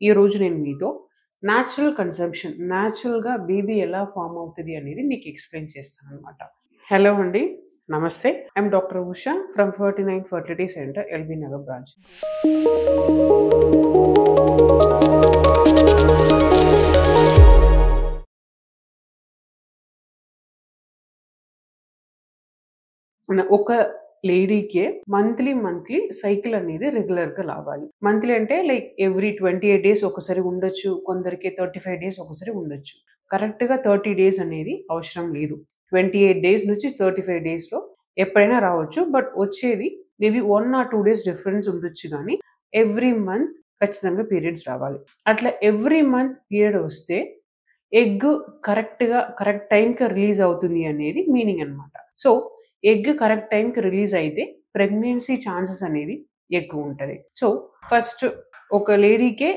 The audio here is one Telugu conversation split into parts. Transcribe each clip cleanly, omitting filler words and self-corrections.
ఈ రోజు నేను మీతో న్యాచురల్ కన్సంప్షన్, న్యాచురల్‌గా బేబీ ఎలా ఫార్మ్ అవుతది అనేది మీకు ఎక్స్‌ప్లెయిన్ చేస్తాననమాట. హలో అండి. నమస్తే. I'm doctor Usha from 39 fertility centre, LB Nagar branch. ఒక లేడీకే మంత్లీ సైకిల్ అనేది రెగ్యులర్‌గా రావాలి. మంత్లీ అంటే లైక్ ఎవ్రీ 28 డేస్ ఒకసారి ఉండొచ్చు. కొందరికి 35 డేస్ ఒకసారి ఉండొచ్చు. కరెక్ట్‌గా 30 డేస్ అనేది అవసరం లేదు. 28 డేస్ నుంచి 35 డేస్‌లో ఎప్పుడైనా రావచ్చు. బట్ వచ్చేది మేబీ 1 ఆర్ 2 డేస్ డిఫరెన్స్ ఉండొచ్చు గానీ, ఎవ్రీ మంత్ ఖచ్చితంగా పీరియడ్స్ రావాలి. అట్లా ఎవ్రీ మంత్ పీరియడ్ వస్తే ఎగ్ కరెక్ట్ టైమ్‌కి రిలీజ్ అవుతుంది అనేది మీనింగ్ అన్నమాట. సో, ఎగ్ కరెక్ట్ టైమ్‌కి రిలీజ్ అయితే ప్రెగ్నెన్సీ ఛాన్సెస్ అనేది ఎక్కువుంటది. సో, ఫస్ట్ ఒక లేడీకే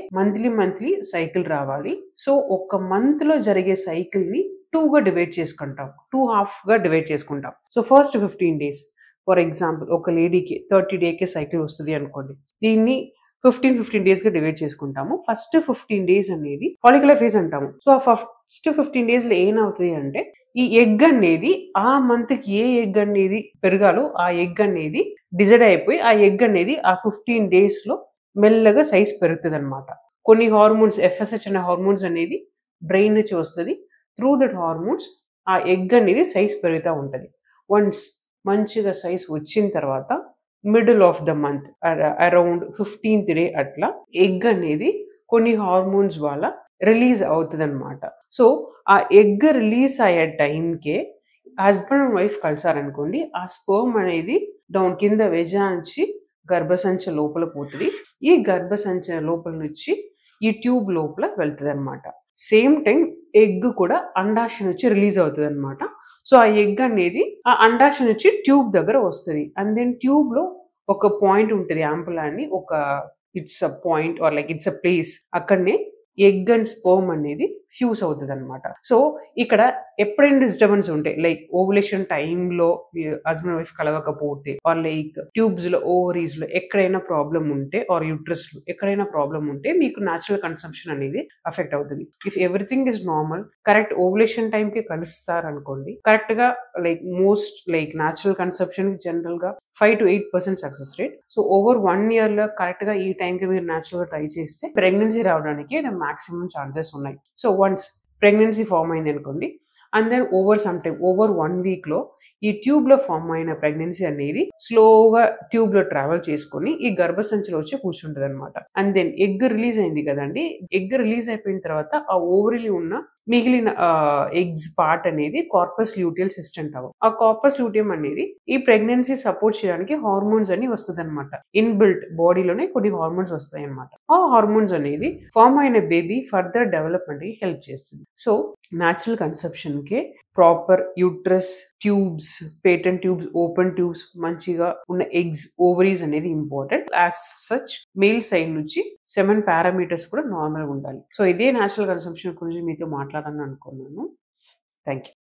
మంత్లీ సైకిల్ రావాలి. సో, ఒక మంత్‌లో జరిగే సైకిల్‌ని 2గా డివైడ్ చేసుకుంటాం. 2 హాఫ్‌గా డివైడ్ చేసుకుంటాం. So, first 15 days for example ఒక లేడీకి 30 డేకే సైకిల్ వస్తది అనుకోండి. దీన్ని 15 డేస్‌గా డివైడ్ చేసుకుంటాము. ఫస్ట్ 15 డేస్ అనేది ఫాలిక్యులర్ ఫేజ్ అంటాము. సో, ఆ ఫస్ట్ 15 డేస్‌లో ఏమవుతది అంటే, ఈ ఎగ్ అనేది ఆ మంత్‌కి ఏ ఎగ్ అనేది పెరగాలో ఆ ఎగ్ అనేది డిసైడ్ అయిపోయి, ఆ ఎగ్ అనేది ఆ 15 డేస్‌లో మెల్లగా సైజ్ పెరుగుతదనమాట. కొన్ని హార్మోన్స్ ఎఫ్ఎస్‌హెచ్ అనే హార్మోన్స్ అనేది బ్రెయిన్ నుంచి వస్తది. త్రూ దట్ హార్మోన్స్ ఆ ఎగ్ అనేది సైజ్ పెరుగుతా ఉంటది. వన్స్ మంచిగా సైజ్ వచ్చిన తర్వాత middle of the month around 15థ్ డే అట్లా ఎగ్ అనేది కొన్ని హార్మోన్స్ వల్ల రిలీజ్ అవుతదనమాట. సో, ఆ ఎగ్ రిలీజ్ అయ్యే టైంకే హస్బెండ్ అండ్ వైఫ్ కలిసారనుకోండి, ఆ స్పెర్మ్ అనేది డౌన్ కింద వెజా నుంచి గర్భసంచి లోపల పోతది. ఈ గర్భసంచి లోపల నుంచి ఈ ట్యూబ్ లోపల వెళ్తదనమాట. సేమ్ టైమ్ ఎగ్ కూడా అండాశయం నుంచి రిలీజ్ అవుతదనమాట. సో, ఆ ఎగ్ అనేది ఆ అండాశయం నుంచి ట్యూబ్ దగ్గర వస్తది. అండ్ దెన్ ట్యూబ్‌లో ఒక పాయింట్ ఉంటది. యాంపులా అని ఒక it's a point or like it's a place. అక్కడనే ఎగ్ అండ్ స్పెర్మ్ అనేది ఫ్యూజ్ అవుతదనమాట. సో, ఇక్కడ ఎప్పుడైనా డిస్టర్బెన్స్ ఉంటాయి. లైక్ ఓవ్యులేషన్ టైమ్‌లో మీ హస్బెండ్ వైఫ్ కలవకపోతే ఆర్ లైక్ ట్యూబ్స్‌లో, ఓవరీస్‌లో ఎక్కడైనా ప్రాబ్లమ్ ఉంటే ఆర్ యూట్రస్‌లో ఎక్కడైనా ప్రాబ్లమ్ ఉంటే మీకు న్యాచురల్ కన్సంప్షన్ అనేది అఫెక్ట్ అవుతది. If everything is normal correct ovulation టైమ్‌కి కలుస్తారనుకోండి, కరెక్ట్‌గా లైక్ న్యాచురల్ కన్సంప్షన్‌కి జనరల్‌గా 5-8% సక్సెస్ రేట్. సో, ఓవర్ 1 ఇయర్‌లో కరెక్ట్‌గా ఈ టైంకి మీరు న్యాచురల్‌గా ట్రై చేస్తే ప్రెగ్నెన్సీ రావడానికి మాక్సిమం ఛాన్సెస్ ఉన్నాయి. సో, వన్స్ ప్రెగ్నెన్సీ ఫార్మ్ అయిందనుకోండి, and then over some time over 1 వీక్‌లో ఈ ట్యూబ్‌లో ఫార్మ్ అయిన ప్రెగ్నెన్సీ అనేది స్లోగా ట్యూబ్‌లో ట్రావెల్ చేసుకొని ఈ గర్భసంచిలో వచ్చి కూర్చుంటదనమాట. అండ్ దెన్ ఎగ్ రిలీజ్ అయింది కదండీ! ఎగ్ రిలీజ్ అయిపోయిన తర్వాత ఆ ఓవరీలో ఉన్న మిగిలిన ఎగ్స్ పార్ట్ అనేది కార్పస్ ల్యూటియల్ సిస్ట్ అంటాము. ఆ కార్పస్ ల్యూటియం అనేది ఈ ప్రెగ్నెన్సీ సపోర్ట్ చేయడానికి హార్మోన్స్ అని వస్తదనమాట. ఇన్‌బిల్ట్ బాడీలోనే కొన్ని హార్మోన్స్ వస్తాయన్నమాట. ఆ హార్మోన్స్ అనేది ఫార్మ్ అయిన బేబీ ఫర్దర్ డెవలప్‌మెంట్‌కి హెల్ప్ చేస్తుంది. సో, న్యాచురల్ కన్సెప్షన్‌కి proper uterus, tubes, patent tubes, open tubes, మంచిగా ఉన్న ఎగ్స్, ఓవరీస్ అనేది important. As such male side నుంచి సెమెన్ పారామీటర్స్ కూడా నార్మల్‌గా ఉండాలి. సో, ఇదే న్యాచురల్ కన్సంప్షన్ గురించి మీతో మాట్లాడాలని అనుకున్నాను. Thank you.